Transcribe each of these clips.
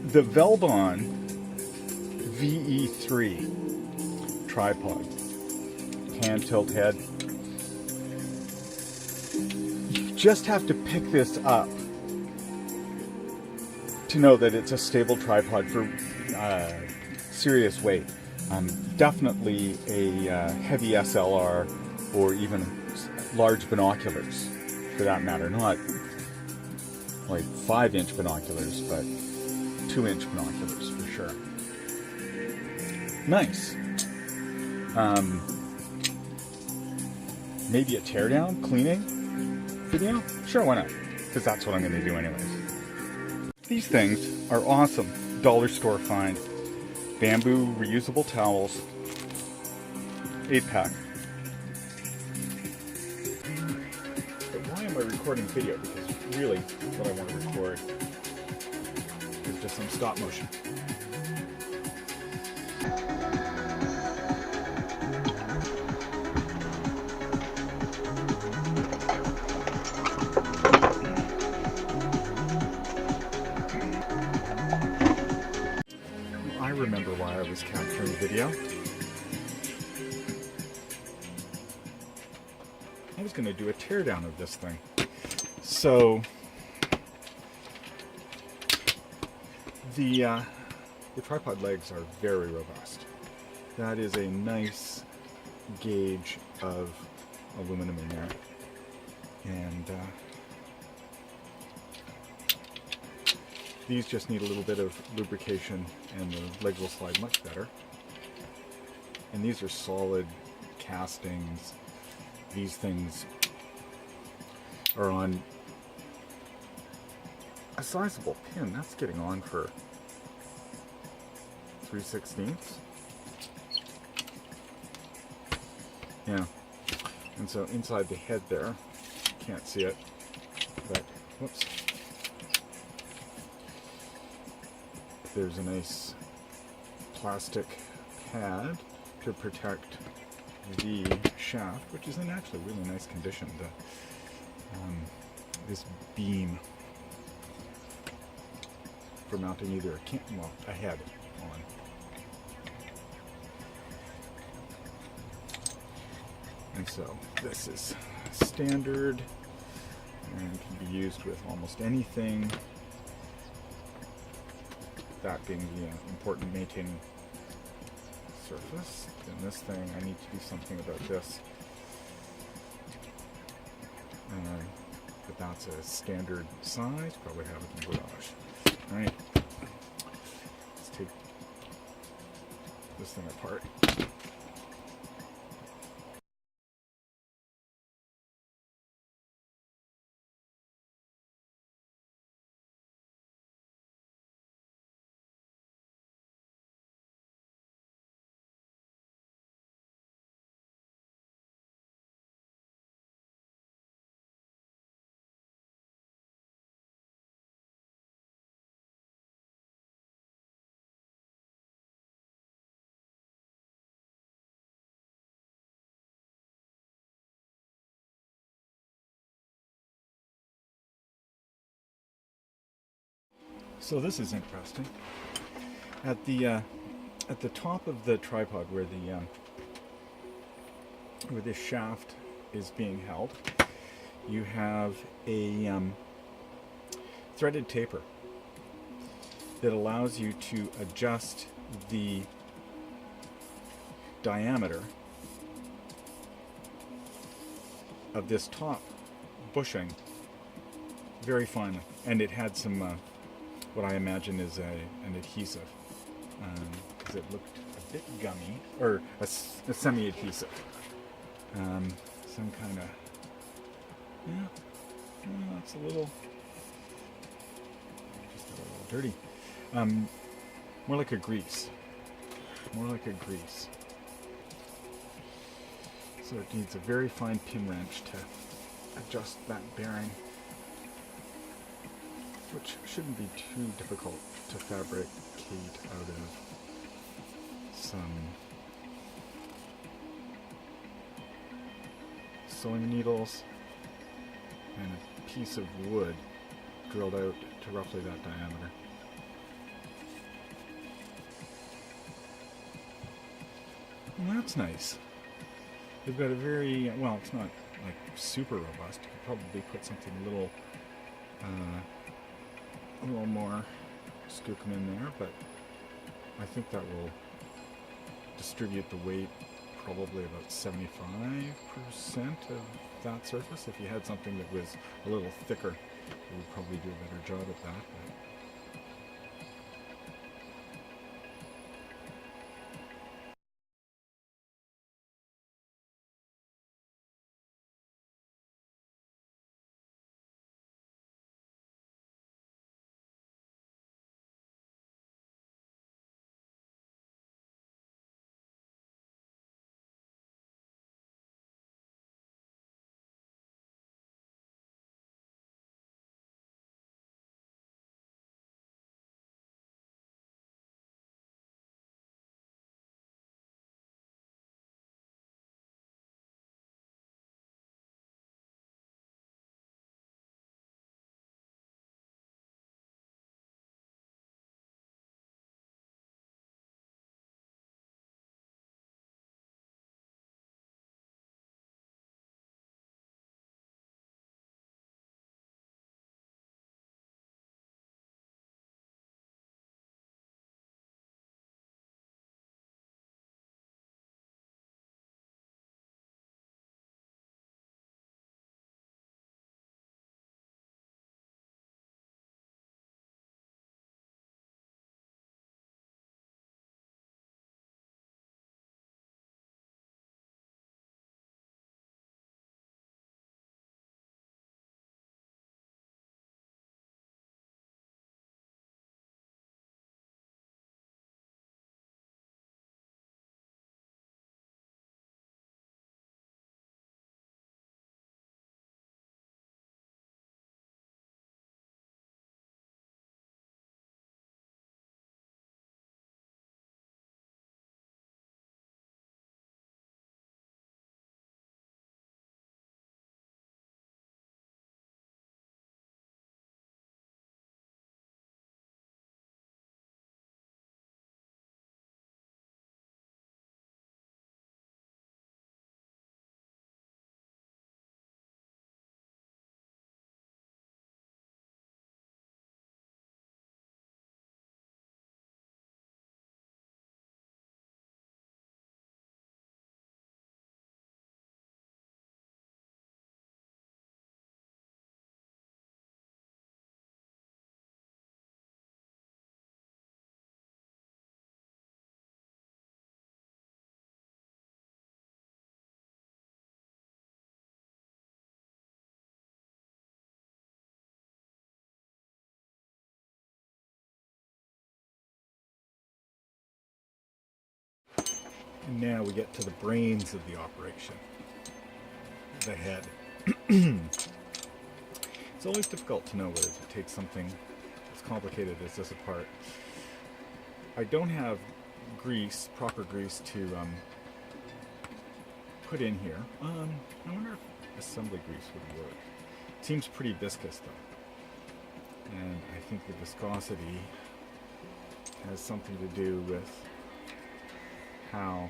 The Velbon VE3 tripod, hand tilt head. You just have to pick this up to know that it's a stable tripod for serious weight. Definitely a heavy SLR or even large binoculars for that matter. Not like 5-inch binoculars, but 2-inch binoculars for sure. Nice. Maybe a teardown, cleaning video? Sure, why not? Because that's what I'm going to do anyways. These things are awesome. Dollar store find. Bamboo reusable towels. 8-pack. But why am I recording video? Because really what I want to record is just some stop motion. I remember why I was capturing video. I was going to do a teardown of this thing. So the tripod legs are very robust. That is a nice gauge of aluminum in there. And these just need a little bit of lubrication and the legs will slide much better. And these are solid castings. These things are on a sizable pin. That's getting on for 3/16. Yeah. And so inside the head there, can't see it, but whoops. There's a nice plastic pad to protect the shaft, which is in actually really nice condition. This beam for mounting either a head on. And so this is standard and can be used with almost anything. That being the important mating surface. And this thing, I need to do something about this. But that's a standard size, probably have it in the garage. Alright, let's take this thing apart. So this is interesting. At the top of the tripod, where this shaft is being held, you have a threaded taper that allows you to adjust the diameter of this top bushing very finely, and it had some what I imagine is an adhesive, because it looked a bit gummy, or a semi-adhesive, some kind of, it's a little, just a little dirty, more like a grease, so it needs a very fine pin wrench to adjust that bearing, which shouldn't be too difficult to fabricate out of some sewing needles and a piece of wood drilled out to roughly that diameter. Well, that's nice. They've got a very, well, it's not like super robust. You could probably put something a little more skookum in there, but I think that will distribute the weight probably about 75% of that surface. If you had something that was a little thicker, it would probably do a better job at that. But and now we get to the brains of the operation, the head. It's always difficult to know whether to take something as complicated as this apart. I don't have grease, proper grease to put in here. I wonder if assembly grease would work. It seems pretty viscous though. And I think the viscosity has something to do with how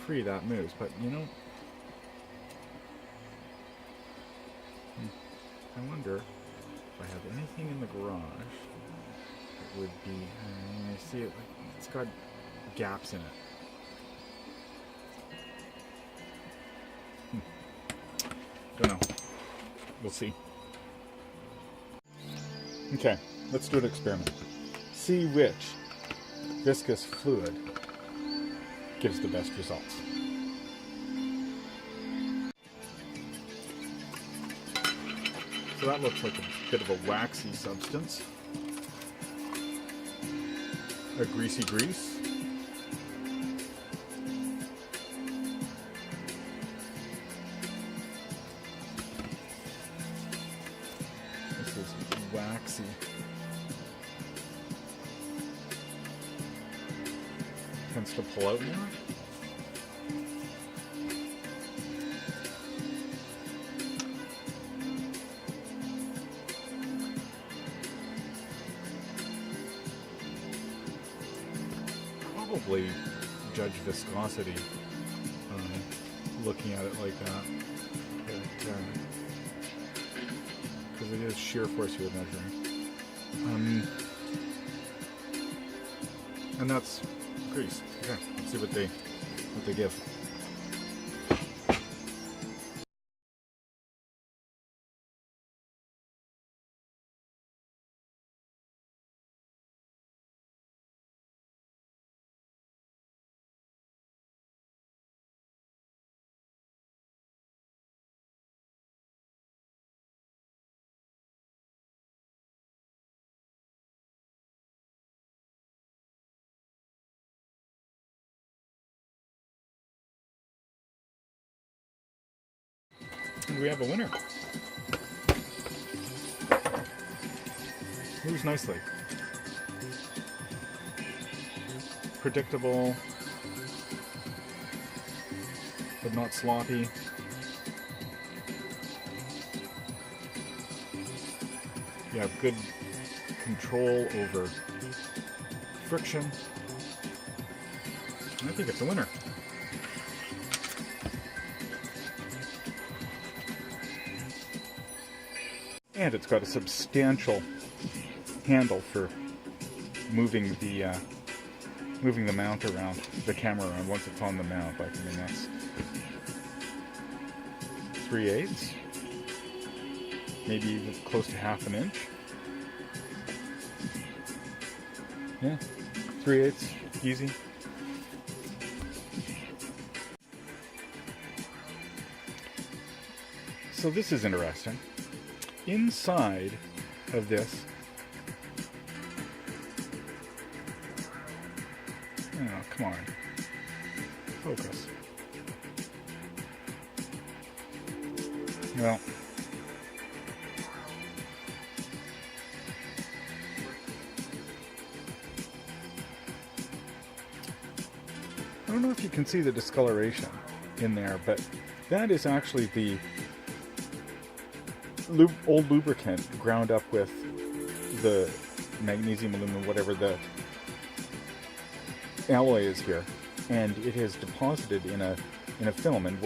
free that moves. But you know, I wonder if I have anything in the garage that would be, I see it, it's got gaps in it. Don't know. We'll see. Okay, let's do an experiment. See which viscous fluid gives the best results. So that looks like a bit of a waxy substance. A greasy grease. This is waxy. Tends to pull out more. Probably judge viscosity looking at it like that. Because it is shear force you're measuring. And that's grease. Okay, let's see what they give. And we have a winner. Moves nicely. Predictable, but not sloppy. You have good control over friction. I think it's a winner. And it's got a substantial handle for moving the mount around, the camera around once it's on the mount. Like, I mean, that's 3/8, maybe even close to ½ an inch. Yeah, 3/8, easy. So this is interesting. Inside of this, oh, come on, focus. Well, I don't know if you can see the discoloration in there, but that is actually the old lubricant ground up with the magnesium, aluminum, whatever the alloy is here, and it is deposited in a film and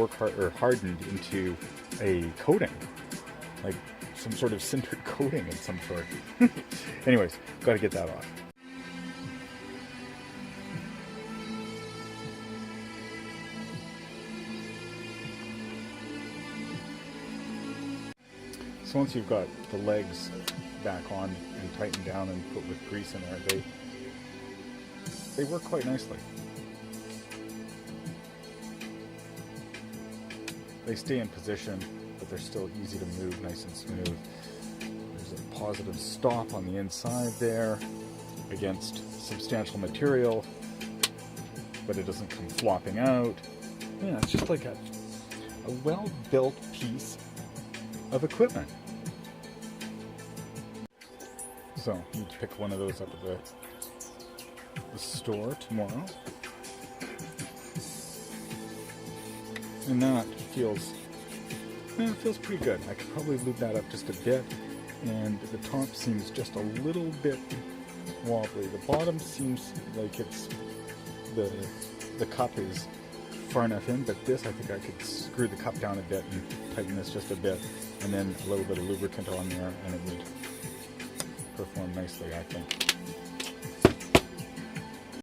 hardened into a coating, like some sort of sintered coating of some sort. Anyways, got to get that off. So once you've got the legs back on and tightened down and put with grease in there, they work quite nicely. They stay in position, but they're still easy to move, nice and smooth. There's a positive stop on the inside there against substantial material, but it doesn't come flopping out. Yeah, it's just like a well-built piece of equipment. So, you need to pick one of those up at the store tomorrow. And that feels pretty good. I could probably lube that up just a bit, and the top seems just a little bit wobbly. The bottom seems like it's the cup is far enough in, but this, I think I could screw the cup down a bit and tighten this just a bit, and then a little bit of lubricant on there, and it would perform nicely, I think.